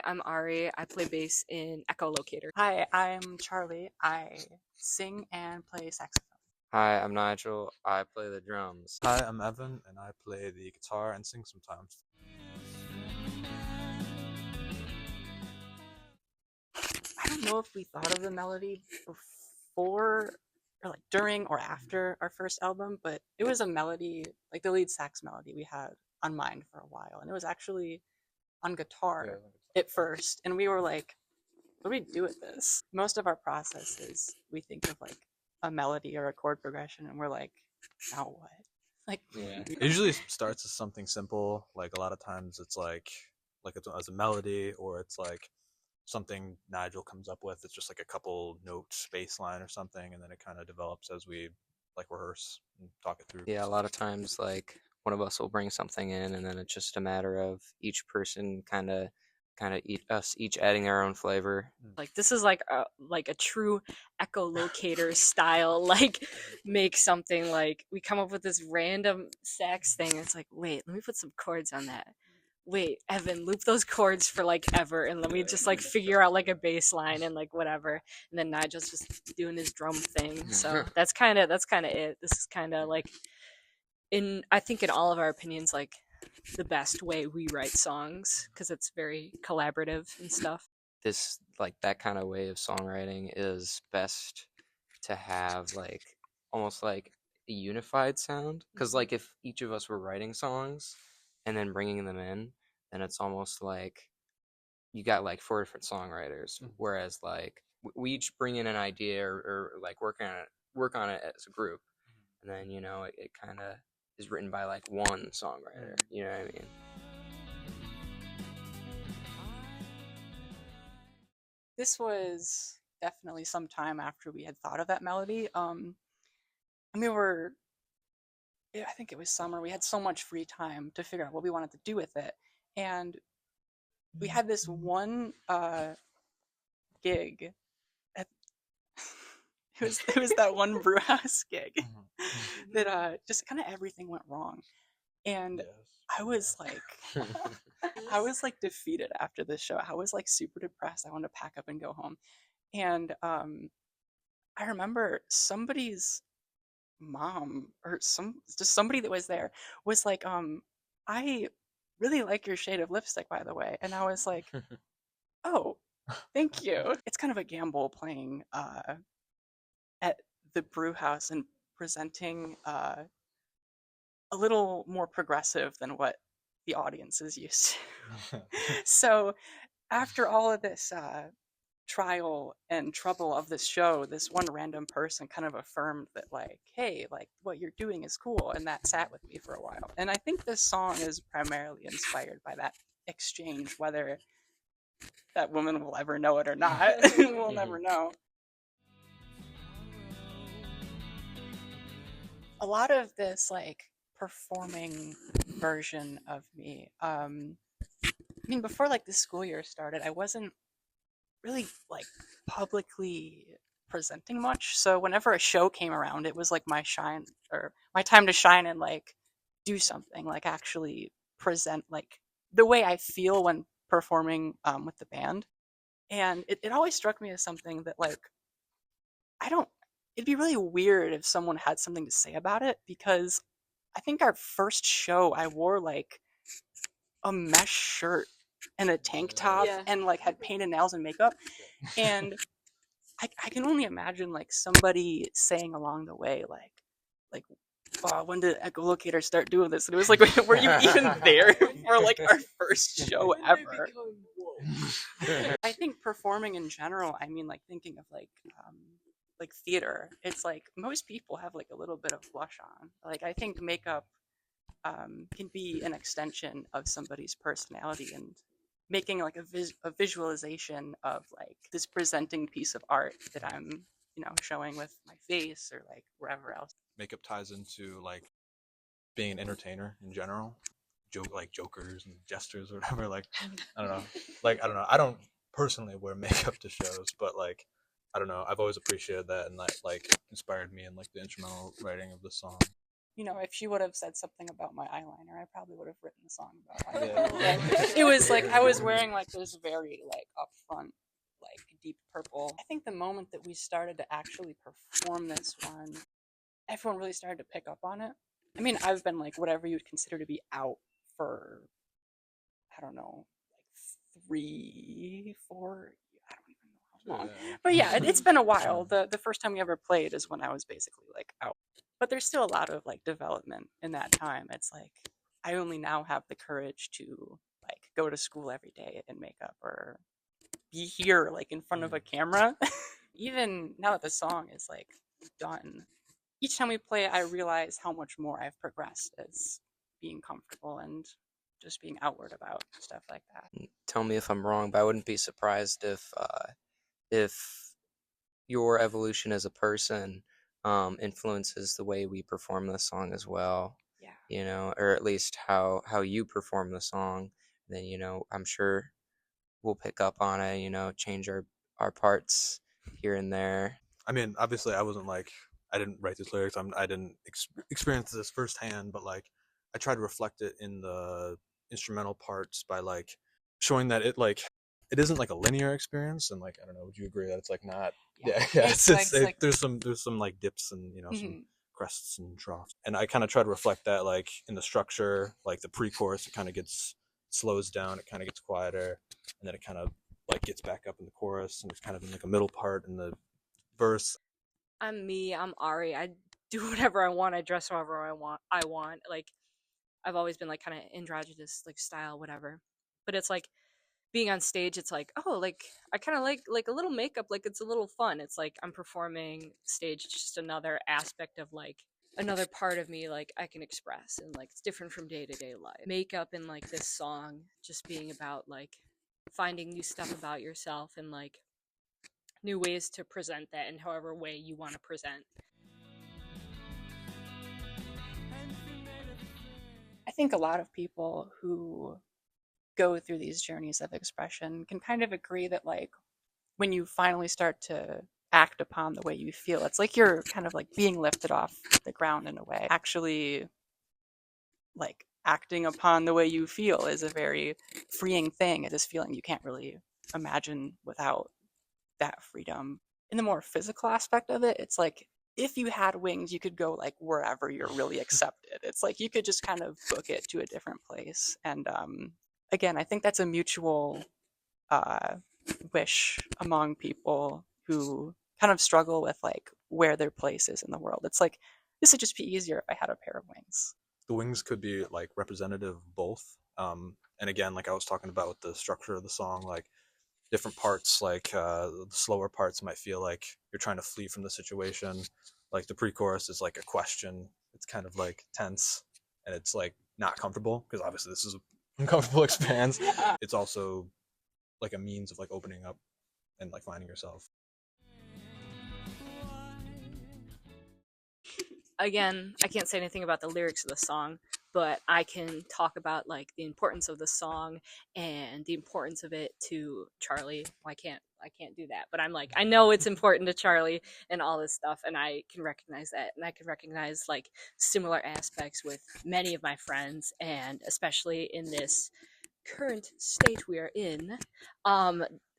I'm Ari. I play bass in Echolocator. Hi, I'm Charlie. I sing and play saxophone. Hi, I'm Nigel. I play the drums. Hi, I'm Evan, and I play the guitar and sing sometimes. I don't know if we thought of the melody before, or like during or after our first album, but it was a melody, like the lead sax melody we had on mind for a while, and it was actually on guitar at first, and we were like, what do we do with this? Most of our process is we think of like a melody or a chord progression, and we're like, now what? Like, It usually starts as something simple. Like a lot of times it's like it's as a melody, or it's like something Nigel comes up with. It's just like a couple notes, bass line or something, and then it kind of develops as we like rehearse and talk it through. Yeah, a lot of times like one of us will bring something in, and then it's just a matter of each person kind of each adding their own flavor. Like this is like a true echolocator style. Like make something like we come up with this random sax thing. It's like, wait, let me put some chords on that. Wait, Evan, loop those chords for like ever, and let me just like figure out like a bass line and like whatever. And then Nigel's just doing his drum thing. So that's kind of it. This is kind of like I think in all of our opinions, like the best way we write songs because it's very collaborative and stuff. This like that kind of way of songwriting is best to have like almost like a unified sound, because like if each of us were writing songs and then bringing them in, then it's almost like you got like 4 different songwriters, whereas like we each bring in an idea or like work on it as a group, and then it kind of is written by like one songwriter. You know what I mean? this was definitely some time after we had thought of that melody. I think it was summer. We had so much free time to figure out what we wanted to do with it, and we had this one gig. It was that one brew house gig that just kind of everything went wrong, and I was like defeated after this show. I was like super depressed. I wanted to pack up and go home, and I remember somebody's mom or somebody that was there was like, I really like your shade of lipstick, by the way. And I was like, oh, thank you. It's kind of a gamble playing at the brew house and presenting a little more progressive than what the audience is used to. So after all of this trial and trouble of this show, this one random person kind of affirmed that like, hey, like what you're doing is cool, and that sat with me for a while. And I think this song is primarily inspired by that exchange. Whether that woman will ever know it or not, we'll never know. A lot of this like performing version of me, before like the school year started, I wasn't really like publicly presenting much. So whenever a show came around, it was like my time to shine and like do something, like actually present like the way I feel when performing with the band. And it always struck me as something that like it'd be really weird if someone had something to say about it, because I think our first show I wore like a mesh shirt and a tank top and like had painted nails and makeup, and I can only imagine like somebody saying along the way like wow, when did Echolocator start doing this? And it was like, were you even there for like our first show ever? I think performing in general, like thinking of like theater, it's like most people have like a little bit of blush on. Like I think makeup can be an extension of somebody's personality, and making like a visualization of like this presenting piece of art that I'm showing with my face or like wherever else. Makeup ties into like being an entertainer in general, like jokers and jesters or whatever. Like I don't know. I don't personally wear makeup to shows, but like I don't know. I've always appreciated that, and that like inspired me in like the instrumental writing of the song. you know, if she would have said something about my eyeliner, I probably would have written a song about eyeliner. Yeah. But it was like I was wearing like this very like upfront, like deep purple. I think the moment that we started to actually perform this one, everyone really started to pick up on it. I mean, I've been like whatever you would consider to be out for, I don't know, like 3, 4. I don't even know how long. But yeah, it's been a while. The first time we ever played is when I was basically like out. But there's still a lot of like development in that time. It's like I only now have the courage to like go to school every day in makeup or be here like in front of a camera. Even now that the song is like done, each time we play, I realize how much more I've progressed as being comfortable and just being outward about stuff like that. Tell me if I'm wrong, but I wouldn't be surprised if your evolution as a person influences the way we perform the song as well. Yeah. You know, or at least how you perform the song. Then, you know, I'm sure we'll pick up on it. You know, change our parts here and there. I mean, obviously, I didn't write these lyrics. I didn't experience this firsthand, but like, I try to reflect it in the instrumental parts by like showing that it isn't like a linear experience. And like, I don't know, would you agree that it's like not? Yeah. It's like, there's some like dips and, you know, some crests and troughs, and I kind of try to reflect that like in the structure, like the pre-chorus, it kind of slows down, it kind of gets quieter, and then it kind of like gets back up in the chorus, and it's kind of in like a middle part in the verse. I'm me. I'm Ari. I do whatever I want. I dress however I want. Like I've always been like kind of androgynous, like style, whatever. But it's like being on stage. It's like, oh, like I kind of like a little makeup. Like it's a little fun. It's like I'm performing stage. Just another aspect of like another part of me. Like I can express, and like it's different from day to day life. Makeup and like this song just being about like finding new stuff about yourself and like new ways to present that in however way you want to present. I think a lot of people who go through these journeys of expression can kind of agree that like when you finally start to act upon the way you feel, it's like you're kind of like being lifted off the ground in a way. Actually, like acting upon the way you feel is a very freeing thing. It is feeling you can't really imagine without that freedom. In the more physical aspect of it, it's like if you had wings, you could go like wherever you're really accepted. It's like you could just kind of book it to a different place. And again, I think that's a mutual wish among people who kind of struggle with like where their place is in the world. It's like this would just be easier if I had a pair of wings. The wings could be like representative of both. And again, like I was talking about with the structure of the song, like different parts, like the slower parts might feel like you're trying to flee from the situation. Like the pre-chorus is like a question. It's kind of like tense, and it's like not comfortable because obviously this is an uncomfortable experience. It's also like a means of like opening up and like finding yourself. Again, I can't say anything about the lyrics of the song, but I can talk about like the importance of the song and the importance of it to Charlie. Well, I can't do that, but I'm like, I know it's important to Charlie and all this stuff, and I can recognize that, and I can recognize like similar aspects with many of my friends, and especially in this current state we are in.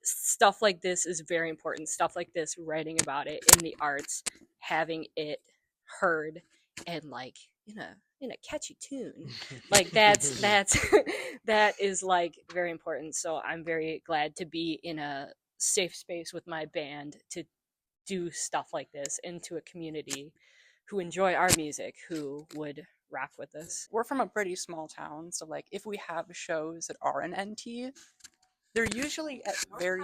Stuff like this is very important. Stuff like this, writing about it in the arts, having it heard and like in a catchy tune, like that's that is like very important. So I'm very glad to be in a safe space with my band to do stuff like this into a community who enjoy our music, who would rock with us. We're from a pretty small town, so like if we have shows that are an NT, they're usually at very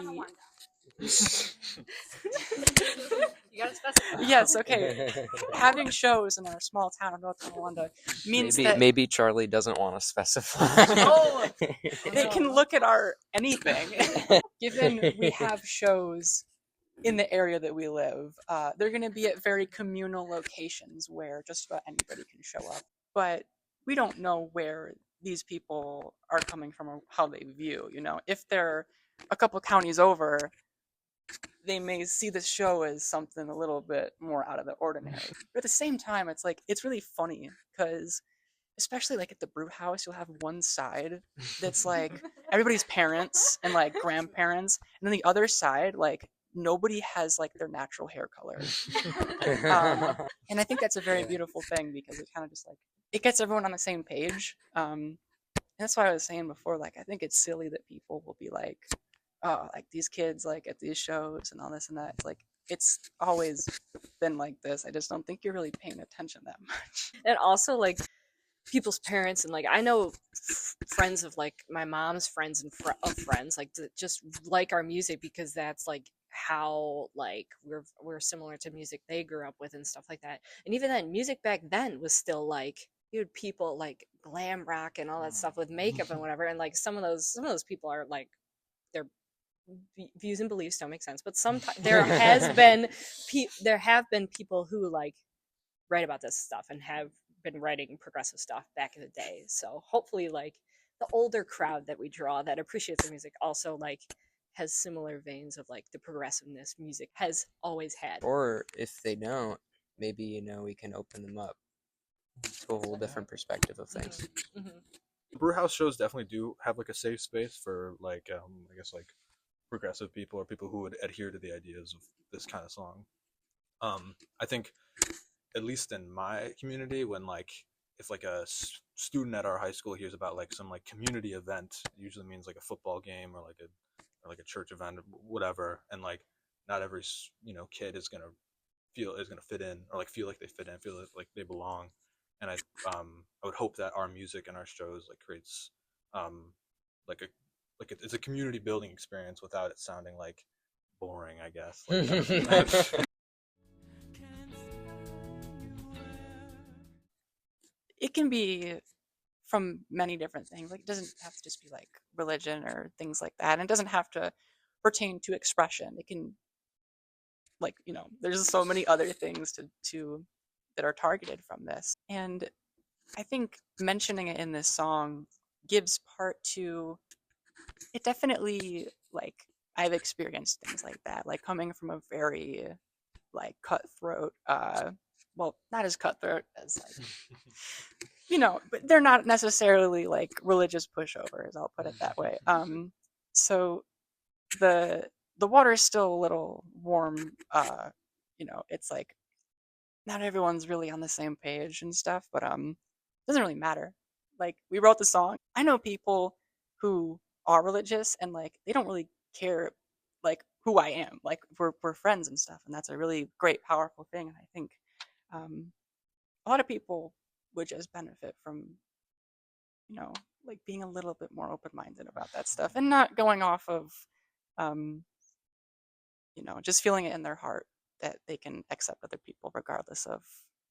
You gotta specify. yes, okay. Having shows in our small town of North Carolina means that maybe Charlie doesn't want to specify. oh, they can look at our anything. Given we have shows in the area that we live, they're going to be at very communal locations where just about anybody can show up. But we don't know where these people are coming from or how they view. You know, if they're a couple counties over, they may see the show as something a little bit more out of the ordinary. But at the same time, it's like, it's really funny because, especially like at the brew house, you'll have one side that's like everybody's parents and like grandparents, and then the other side, like nobody has like their natural hair color. And I think that's a very beautiful thing because it kind of just like, it gets everyone on the same page. And that's why I was saying before, like, I think it's silly that people will be like, oh, like these kids like at these shows and all this and that. It's like, it's always been like this. I just don't think you're really paying attention that much. And also, like, people's parents, and like, I know friends of like my mom's friends and of friends, like, just like our music because that's like how like we're similar to music they grew up with and stuff like that. And even then, music back then was still like, you had people like glam rock and all that stuff with makeup and whatever, and like some of those people are like, their views and beliefs don't make sense, but sometimes there have been people who like write about this stuff and have been writing progressive stuff back in the day. So hopefully, like, the older crowd that we draw that appreciates the music also like has similar veins of like the progressiveness music has always had. Or if they don't, maybe, you know, we can open them up to a whole different perspective of things. Brewhouse shows definitely do have like a safe space for like I guess like progressive people or people who would adhere to the ideas of this kind of song. I think at least in my community, when like if like a student at our high school hears about like some like community event, it usually means like a football game or like a church event or whatever, and like not every kid is gonna fit in or like feel like they fit in, feel like they belong. And I would hope that our music and our shows like creates it's a community building experience without it sounding like boring, I guess. Like, it can be from many different things. Like, it doesn't have to just be like religion or things like that. And it doesn't have to pertain to expression. It can, like, there's so many other things to that are targeted from this. And I think mentioning it in this song gives part to it. Definitely, like, I've experienced things like that, like coming from a very like cutthroat, well, not as cutthroat as like but they're not necessarily like religious pushovers, I'll put it that way. So the water is still a little warm. It's like not everyone's really on the same page and stuff, but it doesn't really matter. Like, we wrote the song. I know people who are religious and like they don't really care like who I am. Like, we're friends and stuff, and that's a really great, powerful thing. And I think a lot of people would just benefit from like being a little bit more open-minded about that stuff and not going off of just feeling it in their heart that they can accept other people regardless of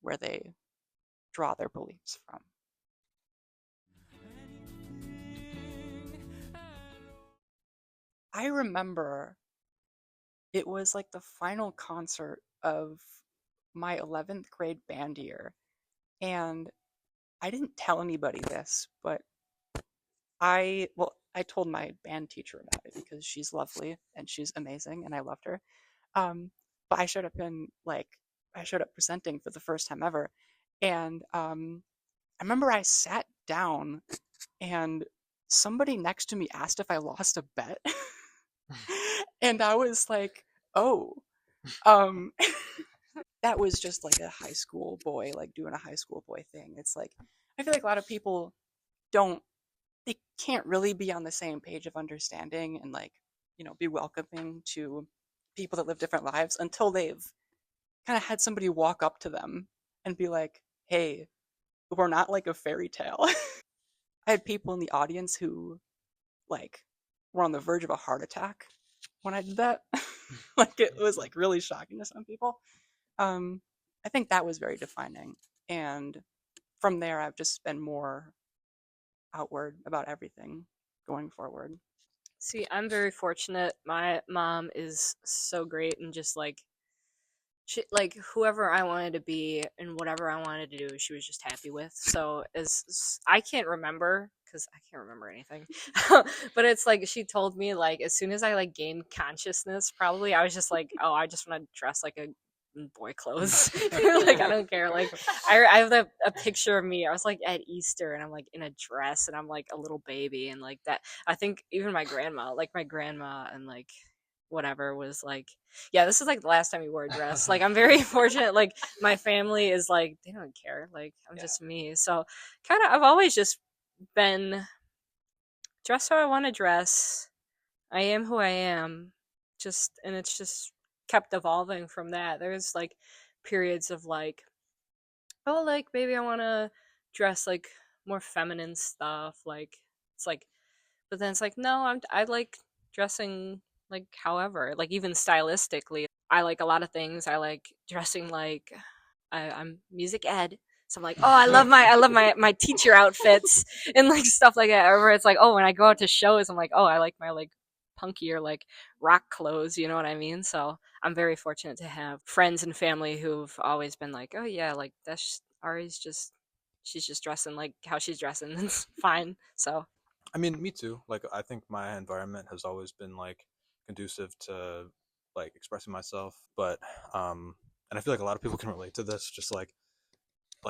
where they draw their beliefs from. I remember it was like the final concert of my 11th grade band year, and I didn't tell anybody this, but I told my band teacher about it because she's lovely and she's amazing and I loved her. But I showed up presenting for the first time ever, and I remember I sat down and somebody next to me asked if I lost a bet. And I was like, oh, that was just like a high school boy, like doing a high school boy thing. It's like, I feel like a lot of people they can't really be on the same page of understanding and like, be welcoming to people that live different lives until they've kind of had somebody walk up to them and be like, hey, we're not like a fairy tale. I had people in the audience who like were on the verge of a heart attack when I did that. Like, it was like really shocking to some people. I think that was very defining. And from there, I've just been more outward about everything going forward. See, I'm very fortunate. My mom is so great and just like she like whoever I wanted to be and whatever I wanted to do, she was just happy with. So as I can't remember because I can't remember anything. But it's like she told me like as soon as I like gained consciousness, probably I was just like, oh, I just want to dress like a boy clothes. Like I don't care. Like I have a picture of me. I was like at Easter and I'm like in a dress and I'm like a little baby and like that. I think even my grandma and like whatever was like, yeah, this is like the last time you wore a dress. Like I'm very fortunate. Like my family is like they don't care. Like I'm just me. So kind of I've always just been dressed how I want to dress. I am who I am. Just and it's just kept evolving from that. There's like periods of like, oh, like maybe I want to dress like more feminine stuff. Like it's like, but then it's like, no, I like dressing like however, like even stylistically. I like a lot of things. I like dressing like I'm music ed. So I'm like, oh, I love my teacher outfits and like stuff like that. Or it's like, oh, when I go out to shows, I'm like, oh, I like my like punkier like rock clothes, you know what I mean? So I'm very fortunate to have friends and family who've always been like, oh yeah, like that's Ari's just she's just dressing like how she's dressing. It's fine. So I mean, me too. Like, I think my environment has always been like conducive to like expressing myself, but and I feel like a lot of people can relate to this. Just like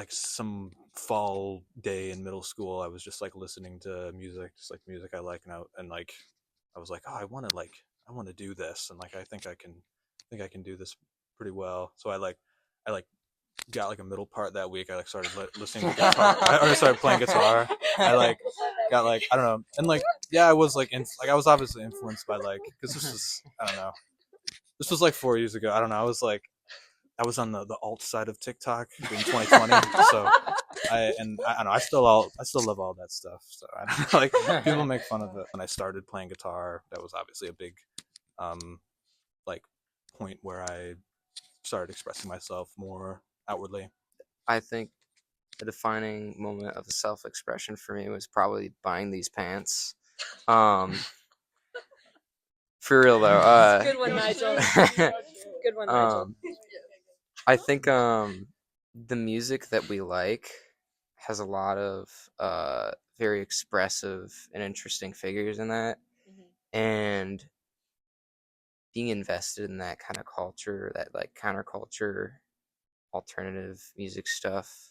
some fall day in middle school, I was just like listening to music, just like music I like, and like I was like, oh, I want to do this, and like I think I can do this pretty well. So I got like a middle part that week. I like started listening to guitar. I started playing guitar. I like got like I don't know, and like yeah, I was like I was obviously influenced by like because this is I don't know, this was like 4 years ago. I don't know. I was on the alt side of TikTok in 2020, so I don't know. I still love all that stuff. So I don't know, like people make fun of it. When I started playing guitar, that was obviously a big like point where I started expressing myself more outwardly. I think the defining moment of the self-expression for me was probably buying these pants. For real though. good one, Nigel. Good one, Nigel. I think the music that we like has a lot of very expressive and interesting figures in that, and being invested in that kind of culture, that like counterculture, alternative music stuff,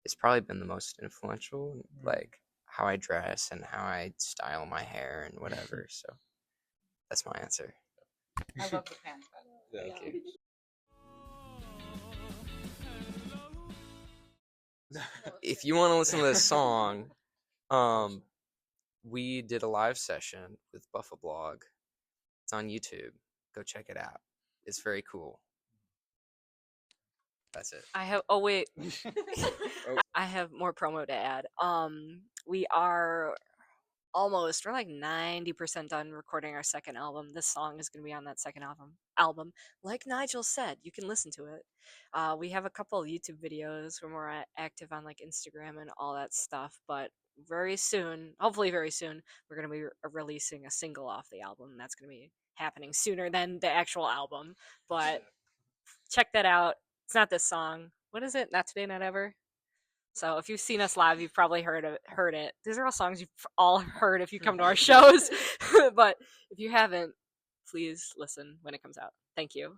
it's probably been the most influential. Like how I dress and how I style my hair and whatever. So that's my answer. I love the pants. Thank you. If you want to listen to this song, we did a live session with buffaBLOG. It's on YouTube. Go check it out. It's very cool. That's it. I have. Oh wait, I have more promo to add. We are almost. We're like 90% done recording our second album. This song is going to be on that second album. Like Nigel said, you can listen to it. We have a couple of YouTube videos. We're more active on like Instagram and all that stuff. But very soon, hopefully very soon, we're going to be releasing a single off the album. That's going to be happening sooner than the actual album. But check that out. It's not this song. What is it? Not Today, Not Ever. So if you've seen us live, you've probably heard it. These are all songs you've all heard if you come to our shows. But if you haven't, please listen when it comes out. Thank you.